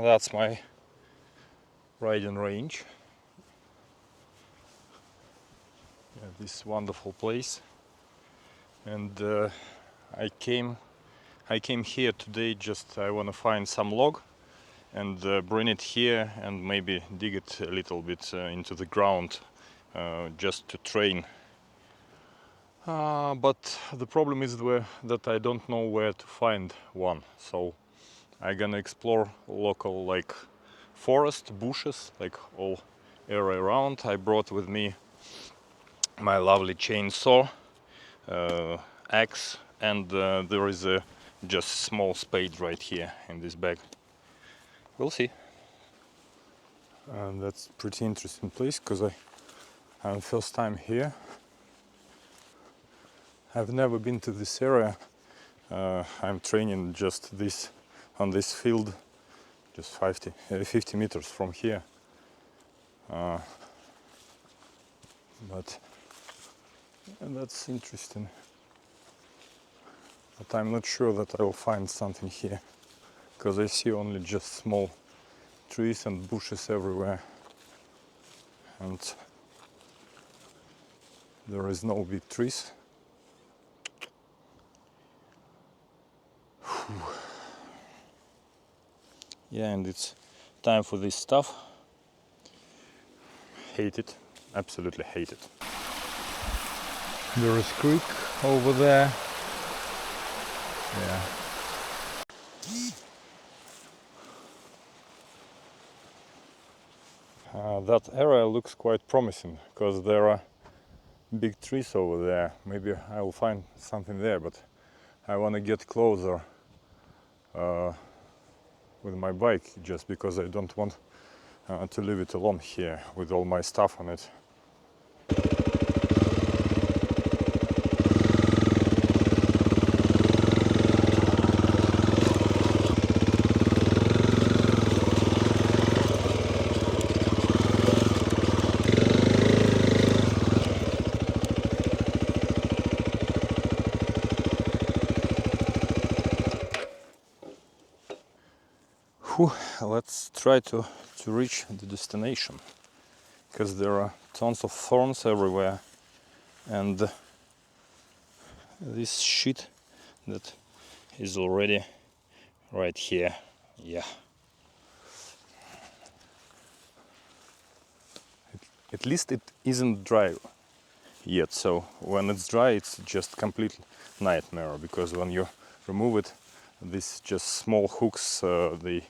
that's my riding range. Yeah, this wonderful place, and I came here today. Just I want to find some log and bring it here and maybe dig it a little bit into the ground, just to train. But the problem is that I don't know where to find one, so I'm gonna explore local like forest, bushes, like all area around. I brought with me my lovely chainsaw, axe, and there is a just small spade right here in this bag. We'll see. And that's pretty interesting place because I'm first time here. I've never been to this area. I'm training just on this field, just 50 meters from here. But that's interesting. But I'm not sure that I will find something here, because I see only just small trees and bushes everywhere, and there is no big trees. Yeah, and it's time for this stuff. Hate it, absolutely hate it. There is creek over there. Yeah. That area looks quite promising because there are big trees over there. Maybe I will find something there, but I want to get closer with my bike, just because I don't want to leave it alone here with all my stuff on it. Let's try to reach the destination, because there are tons of thorns everywhere, and this shit that is already right here. Yeah. At least it isn't dry yet, so when it's dry it's just complete nightmare, because when you remove it, these just small hooks, they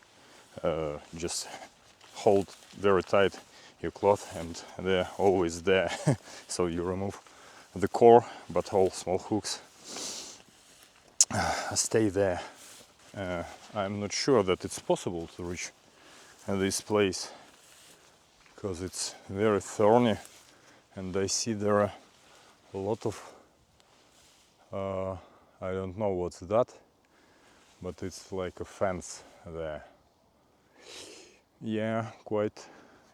just hold very tight your cloth, and they're always there. So you remove the core, but all small hooks stay there. I'm not sure that it's possible to reach this place, because it's very thorny, and I see there are a lot of I don't know what's that, but it's like a fence there. Yeah, quite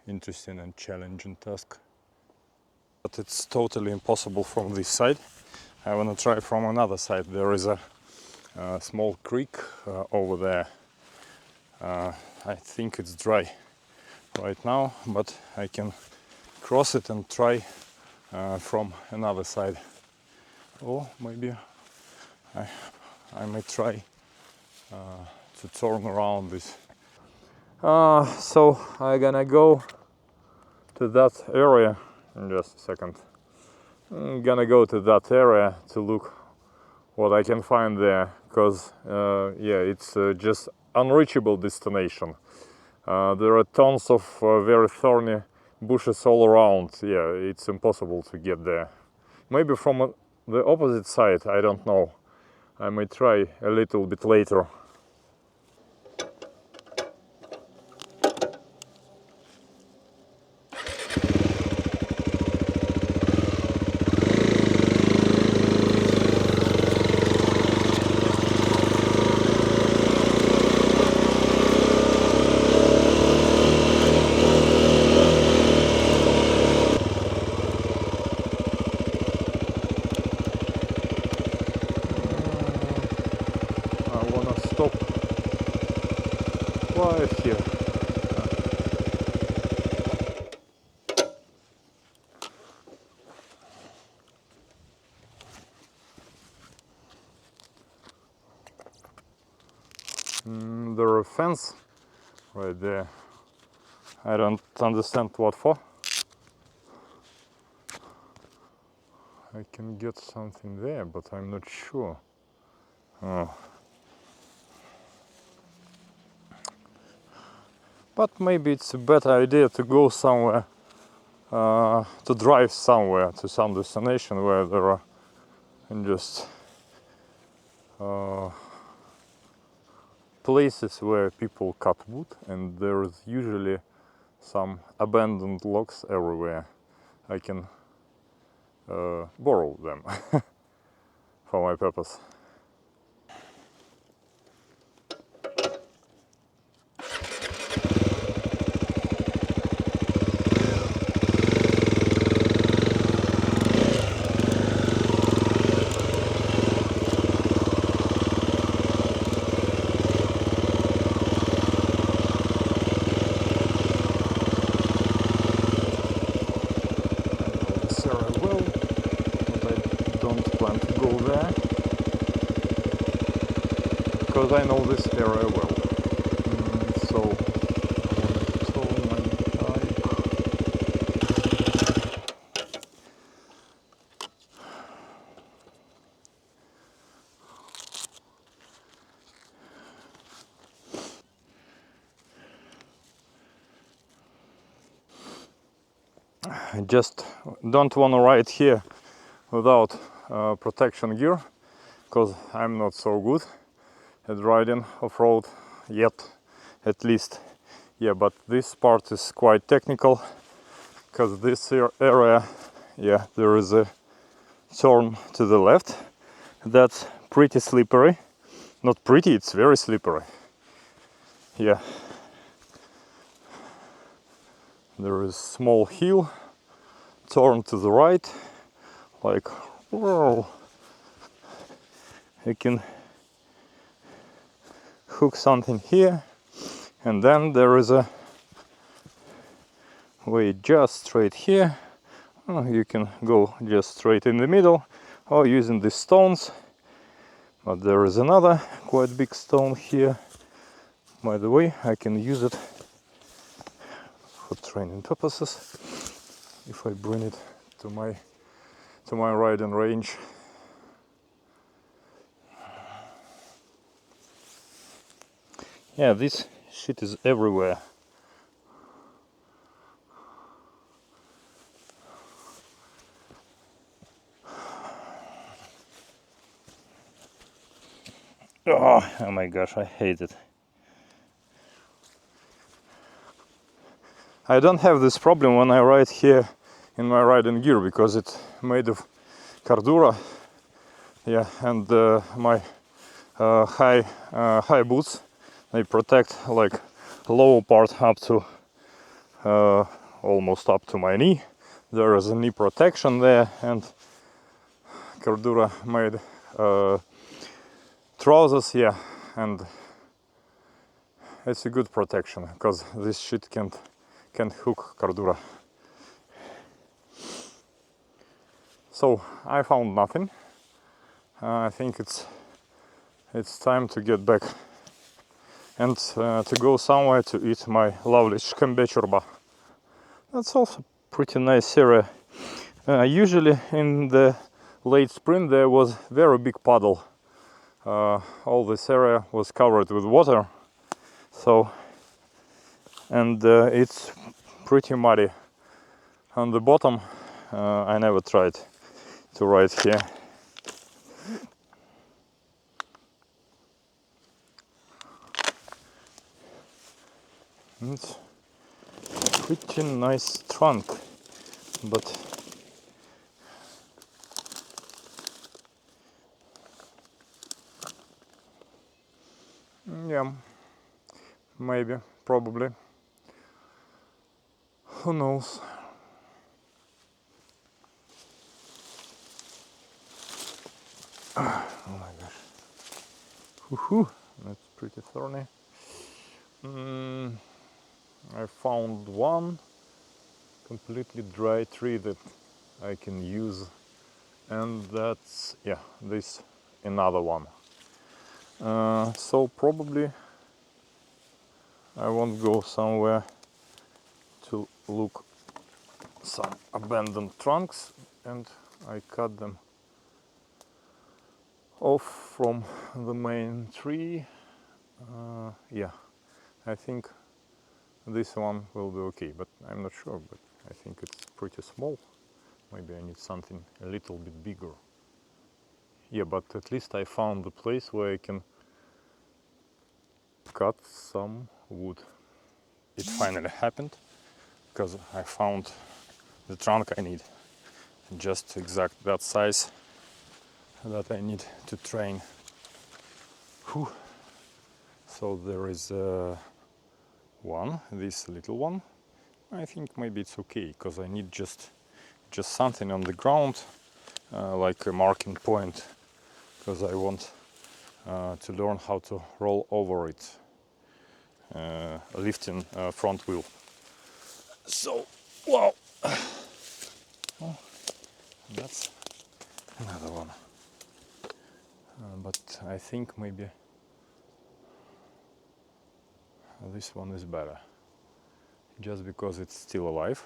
interesting and challenging task. But it's totally impossible from this side. I want to try from another side. There is a small creek over there. I think it's dry right now, but I can cross it and try from another side. Or maybe I may try to turn around this. So I'm gonna go to that area in just a second. I'm gonna go to that area to look what I can find there, because yeah, it's just unreachable destination. There are tons of very thorny bushes all around. Yeah, it's impossible to get there. Maybe from the opposite side, I don't know. I may try a little bit later. quiet here. There is a fence right there. I don't understand what for. I can get something there, but I'm not sure. Oh. But maybe it's a better idea to go somewhere, to drive somewhere to some destination where there are just places where people cut wood, and there's usually some abandoned logs everywhere. I can borrow them for my purpose. Because I know this area well. So I want to turn my bike. I just don't want to ride here without protection gear, because I'm not so good at riding off-road yet, at least. Yeah, but this part is quite technical, because this area, yeah, there is a turn to the left that's pretty slippery. Not pretty, it's very slippery. Yeah, there is small hill, turn to the right, like, whoa, you can hook something here, and then there is a way just straight here. Oh, you can go just straight in the middle or using these stones, but there is another quite big stone here. By the way, I can use it for training purposes if I bring it to my riding range. Yeah, this shit is everywhere. Oh my gosh, I hate it. I don't have this problem when I ride here in my riding gear, because it's made of cardura. Yeah, and my high boots, they protect like lower part up to almost up to my knee. There is a knee protection there, and cardura made trousers. Yeah, and it's a good protection, because this shit can't hook cardura. So I found nothing. I think it's time to get back and to go somewhere to eat my lovely shkembe chorba. That's also pretty nice area. Usually in the late spring there was very big puddle. All this area was covered with water, so, and it's pretty muddy on the bottom. I never tried to ride here. It's pretty nice trunk, but yeah, maybe, probably, who knows. Oh my gosh. Woohoo! That's pretty thorny. I found one completely dry tree that I can use, and that's, yeah, this another one. So probably I won't go somewhere to look some abandoned trunks, and I cut them off from the main tree. Yeah, I think this one will be okay, but I'm not sure, but I think it's pretty small. Maybe I need something a little bit bigger. Yeah, but at least I found the place where I can cut some wood. It finally happened, because I found the trunk I need, just exact that size that I need to train. Whew. So there is one, this little one. I think maybe it's okay, because I need just something on the ground, like a marking point, because I want to learn how to roll over it, lifting front wheel. So, wow, oh, that's another one. But I think maybe this one is better, just because it's still alive,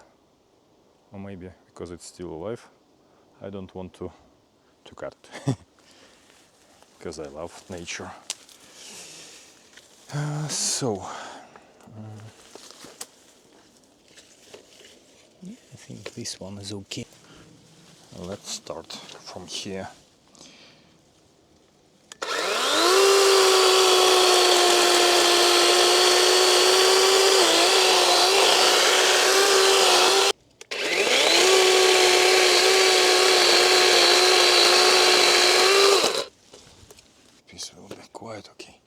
or maybe because it's still alive, I don't want to cut it, because I love nature. So, I think this one is okay. Let's start from here. This will be quite okay.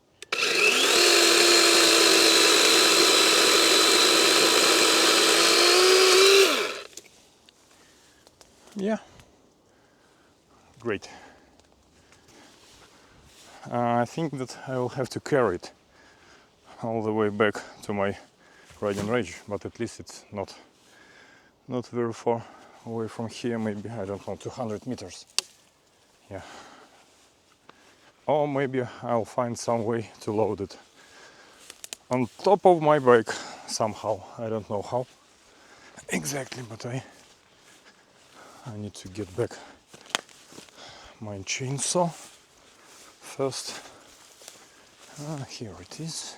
Yeah, great. I think that I will have to carry it all the way back to my riding range, but at least it's not very far away from here. Maybe, I don't know, 200 meters. Yeah. Or maybe I'll find some way to load it on top of my bike somehow. I don't know how exactly, but I need to get back my chainsaw first. Here it is.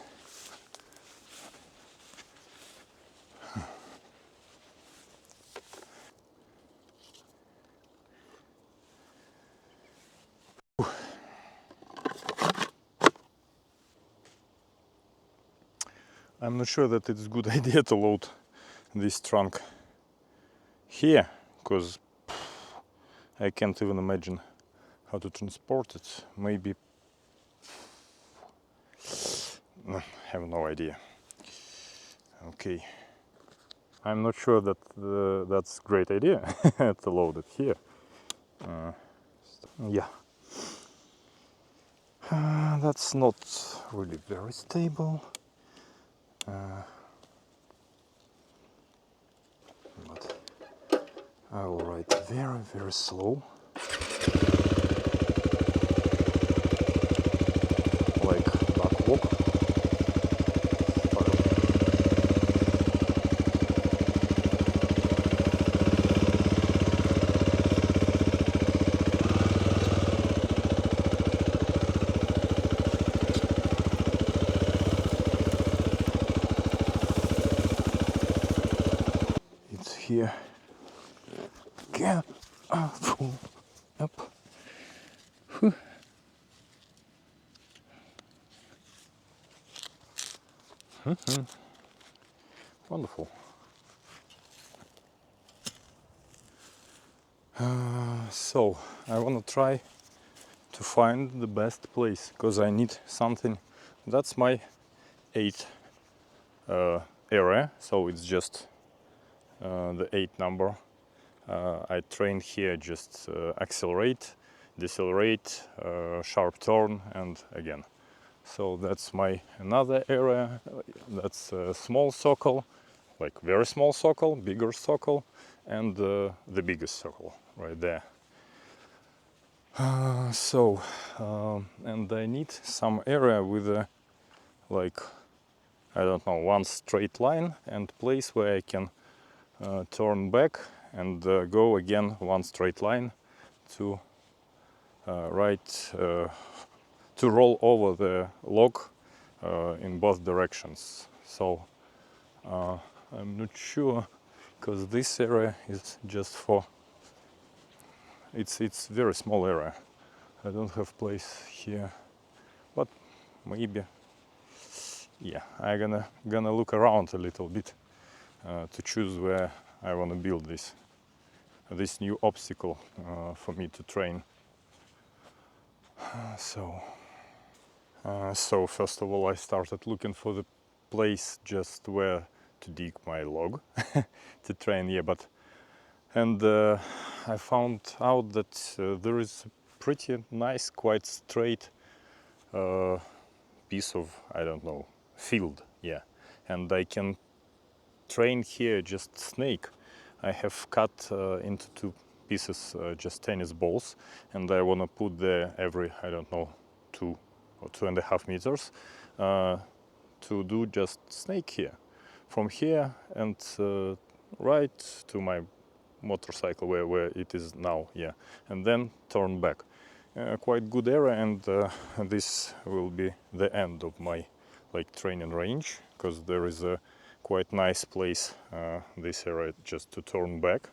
I'm not sure that it's a good idea to load this trunk here, because I can't even imagine how to transport it. Maybe, I have no idea. Okay, I'm not sure that that's a great idea to load it here. Yeah, that's not really very stable. But I will ride very, very slow, like duck walk. It's here. Careful. Up. Whew. Wonderful. So I want to try to find the best place, because I need something. That's my 8 area, so it's just the 8 number. I train here just accelerate, decelerate, sharp turn, and again. So that's my another area. That's a small circle, like very small circle, bigger circle, and the biggest circle right there. And I need some area with a, like, I don't know, one straight line and place where I can turn back and go again one straight line to to roll over the log in both directions. So I'm not sure, because this area is just for, it's very small area. I don't have place here, but maybe, yeah, I'm gonna look around a little bit to choose where I want to build this new obstacle for me to train. So first of all, I started looking for the place just where to dig my log to train. Yeah, and I found out that there is a pretty nice, quite straight piece of, I don't know, field. Yeah, and I can train here just snake. I have cut into two pieces just tennis balls, and I want to put there every, I don't know, 2 or 2.5 meters to do just snake here, from here and right to my motorcycle where it is now. Yeah, and then turn back. Quite good area, and this will be the end of my like training range, because there is a quite nice place, this area, just to turn back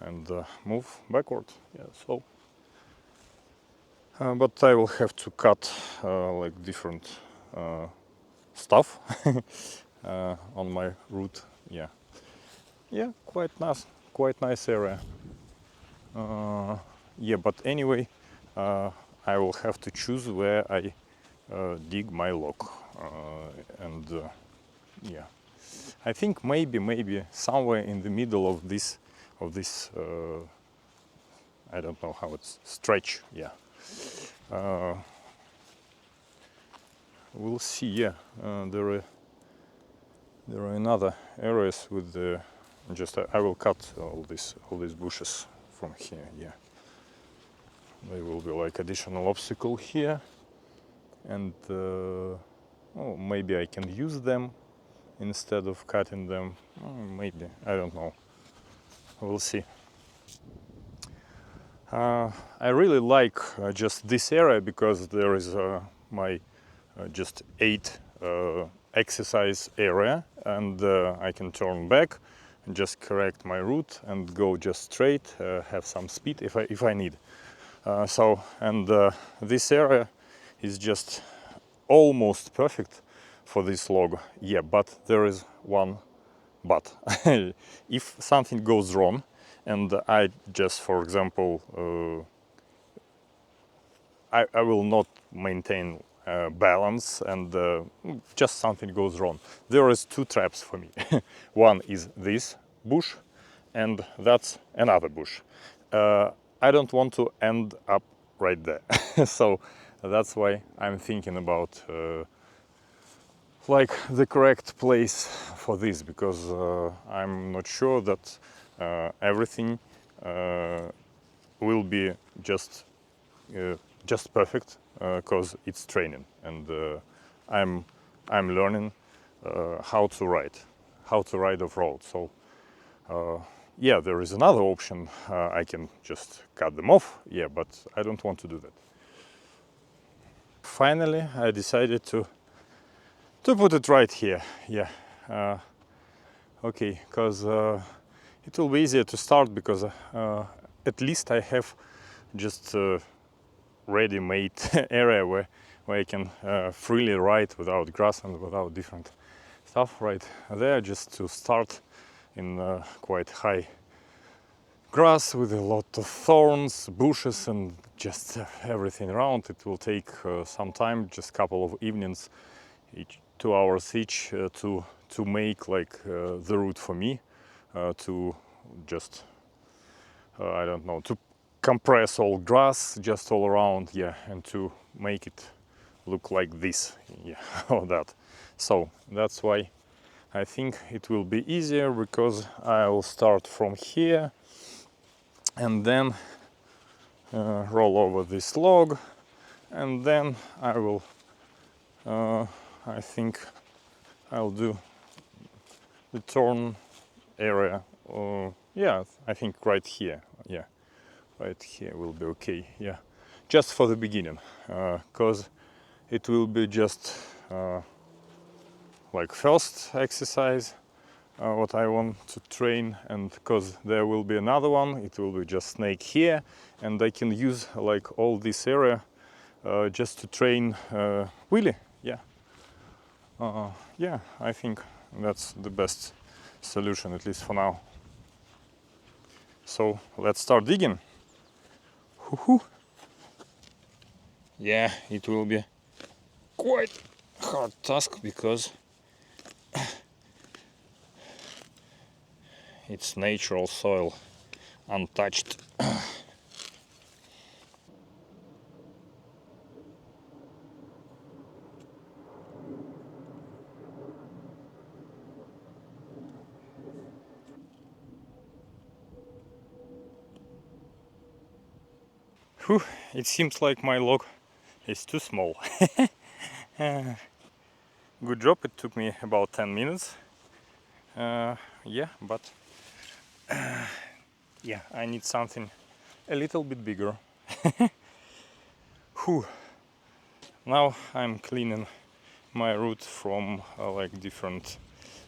and move backward. Yeah, so but I will have to cut like different stuff on my route. Yeah, yeah, quite nice area. Yeah, but anyway, I will have to choose where I dig my log, and yeah, I think maybe somewhere in the middle of this I don't know how it's stretch. Yeah, we'll see. Yeah, there are another areas with the just I will cut all these bushes from here. Yeah, they will be like additional obstacle here, and oh, maybe I can use them instead of cutting them. Maybe, I don't know, we'll see. I really like just this area, because there is my just 8 exercise area, and I can turn back and just correct my route and go just straight, have some speed if I need. This area is just almost perfect for this log. Yeah, but there is one but. If something goes wrong and I just, for example, I will not maintain balance, and just something goes wrong, there is 2 traps for me. One is this bush, and that's another bush. I don't want to end up right there. So that's why I'm thinking about like the correct place for this, because I'm not sure that everything will be just perfect, because it's training, and I'm learning how to ride off road. So yeah, there is another option. I can just cut them off. Yeah, but I don't want to do that. Finally, I decided to put it right here. Yeah, okay, because it will be easier to start, because at least I have just ready-made area where I can freely ride without grass and without different stuff right there, just to start in quite high grass with a lot of thorns, bushes, and just everything around. It will take some time, just a couple of evenings, 2 hours each, to make like the route for me, to just I don't know, to compress all grass just all around. Yeah, and to make it look like this, yeah, or that. So that's why I think it will be easier, because I will start from here and then roll over this log, and then I will I think I'll do the turn area, yeah, I think right here, yeah, right here will be okay, yeah, just for the beginning, because it will be just like first exercise what I want to train, and because there will be another one, it will be just snake here, and I can use like all this area just to train wheelie, yeah. Yeah, I think that's the best solution, at least for now. So let's start digging. Hoo-hoo. Yeah, it will be quite hard task, because it's natural soil, untouched. Whew, it seems like my log is too small. Good job, it took me about 10 minutes. Yeah, but yeah, I need something a little bit bigger. Whew. Now I'm cleaning my root from like different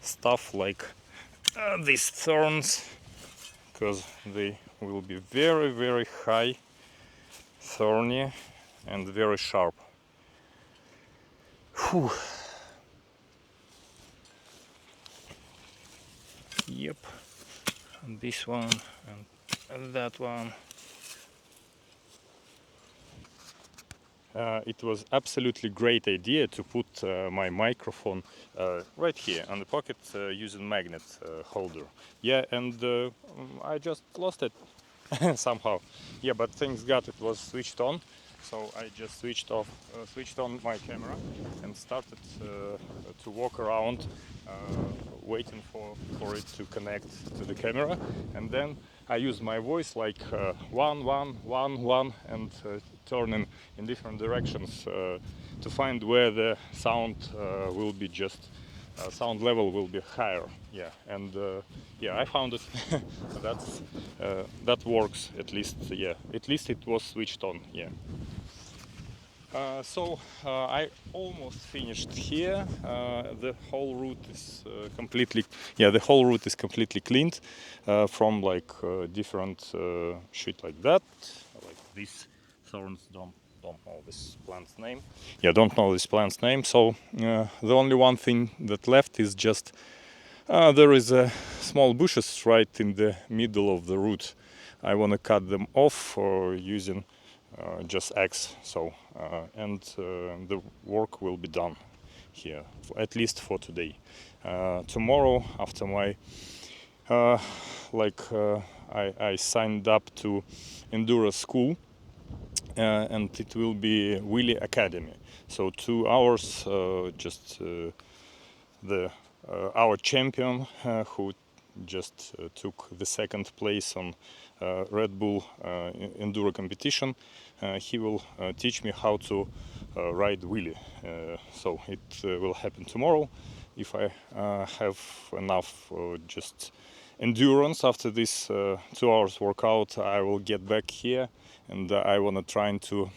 stuff, like these thorns, because they will be very, very high, thorny, and very sharp. Whew. Yep, and this one and that one. It was absolutely great idea to put my microphone right here on the pocket using magnet holder. Yeah, and I just lost it somehow. Yeah, but thanks God it was switched on, so I just switched on my camera and started to walk around, waiting for it to connect to the camera, and then I use my voice like 1 1 1 1 and turning in different directions to find where the sound will be just sound level will be higher. Yeah, and yeah, I found it. That works at least. Yeah, at least it was switched on. Yeah. So I almost finished here. The whole route is completely, yeah, the whole route is completely cleaned from like different shit like that, like these thorns. Don't know this plant's name. Yeah, don't know this plant's name. So the only one thing that left is just there is a small bushes right in the middle of the root. I want to cut them off using just axe. So and the work will be done here, at least for today. Tomorrow, after my I signed up to enduro school, and it will be Wheelie Academy. So 2 hours, just the our champion who just took the second place on Red Bull enduro competition. He will teach me how to ride wheelie. So it will happen tomorrow. If I have enough just endurance after this 2 hours workout, I will get back here, and I want to try to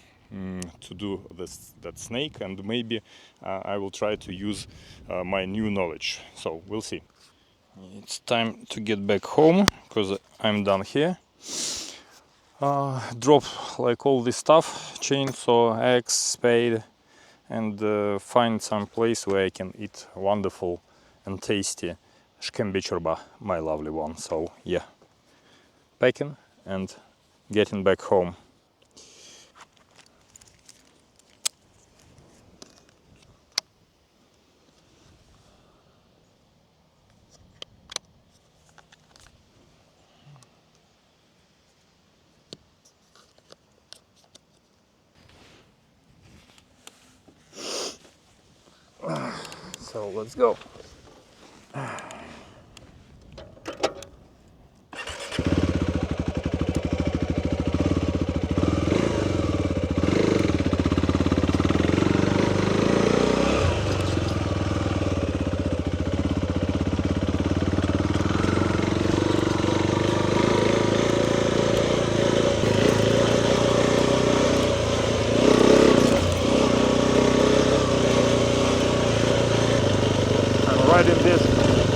do that snake, and maybe I will try to use my new knowledge. So we'll see. It's time to get back home, because I'm done here. Drop like all this stuff, chainsaw, axe, spade, and find some place where I can eat wonderful and tasty shkembe chorba, my lovely one. So yeah, packing and getting back home. So let's go. Riding this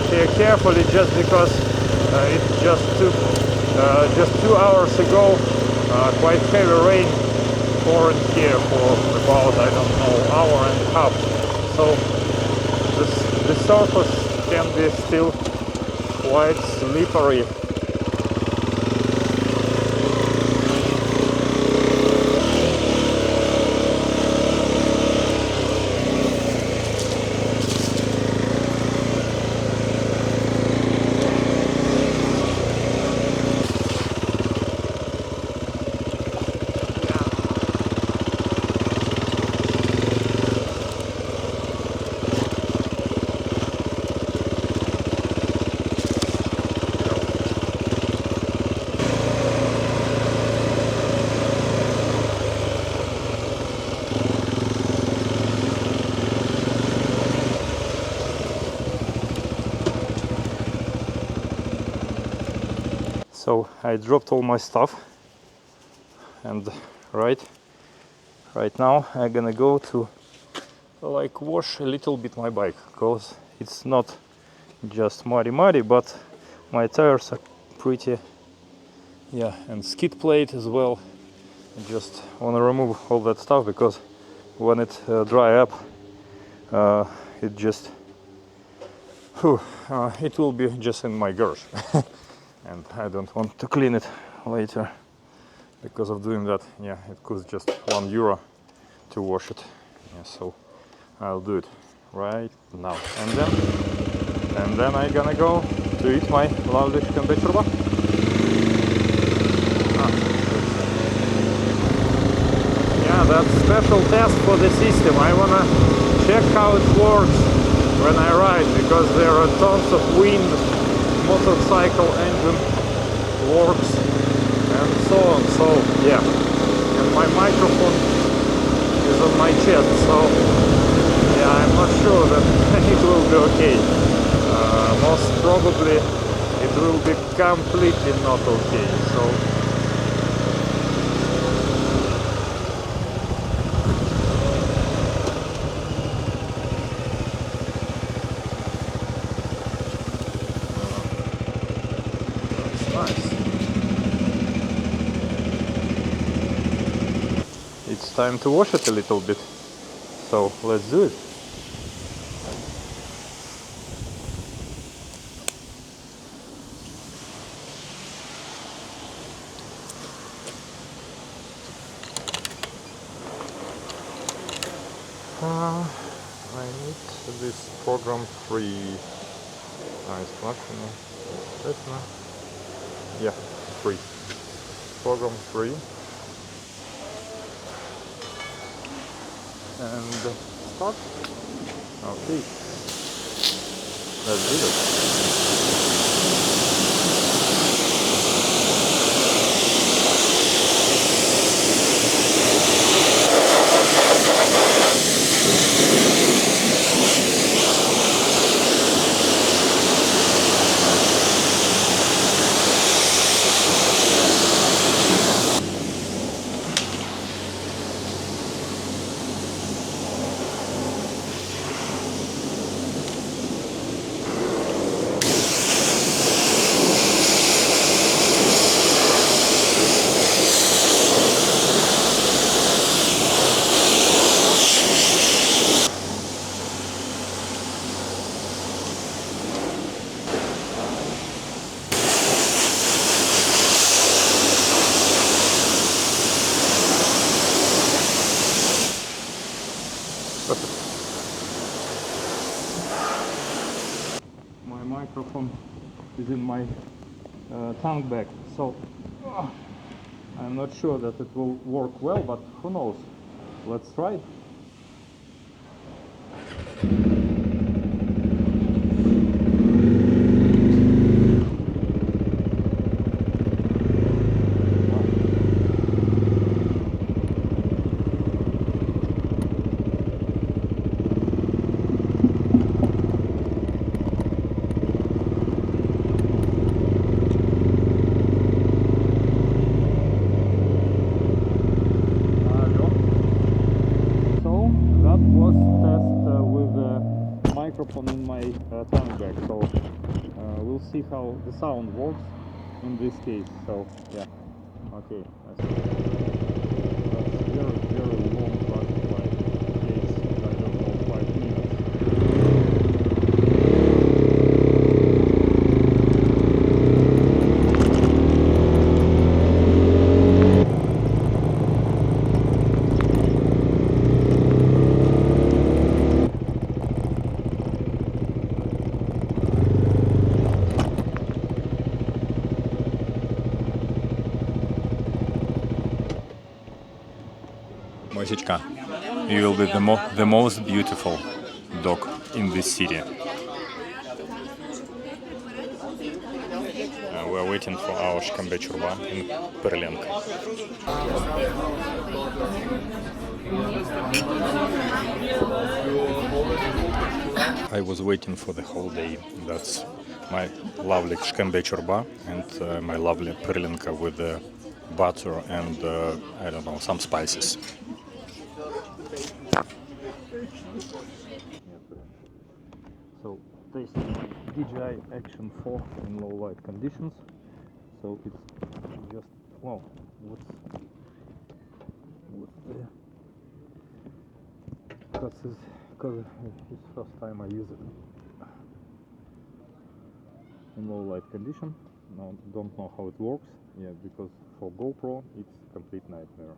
here carefully just because it just took just 2 hours ago quite heavy rain pouring here for about, I don't know, hour and a half. So the surface can be still quite slippery. So I dropped all my stuff, and right now I'm gonna go to like wash a little bit my bike, because it's not just muddy, but my tires are pretty, yeah, and skid plate as well. I just want to remove all that stuff, because when it dry up, it just it will be just in my garage. And I don't want to clean it later, because of doing that, yeah, it costs just €1 to wash it. Yeah, so I'll do it right now, and then I'm gonna go to eat my lovely chicken chorba. Yeah, that's special test for the system. I wanna check how it works when I ride, because there are tons of wind, motorcycle engine works and so on. So yeah, and my microphone is on my chest, so yeah, I'm not sure that it will be okay. Most probably it will be completely not okay. So nice. It's time to wash it a little bit, so let's do it. I need this program 3. Yeah, 3. Program 3. And start. Okay. Let's do it. My microphone is in my tank bag, so I'm not sure that it will work well, but who knows? Let's try it. microphone in my tongue bag, so we'll see how the sound works in this case. So yeah, okay, that's very, very long traffic light. Takes, I don't know, 5 minutes. Mosечка, you will be the most beautiful dog in this city. We're waiting for our шкембе чурба in Перленко. I was waiting for the whole day. That's my lovely шкембе чурба and my lovely Перленко with butter and I don't know, some spices. So tasting my DJI Action 4 in low light conditions. So it's just, wow, what's there? Because it's first time I use it in low light condition. Now don't know how it works, yeah, because for GoPro it's complete nightmare.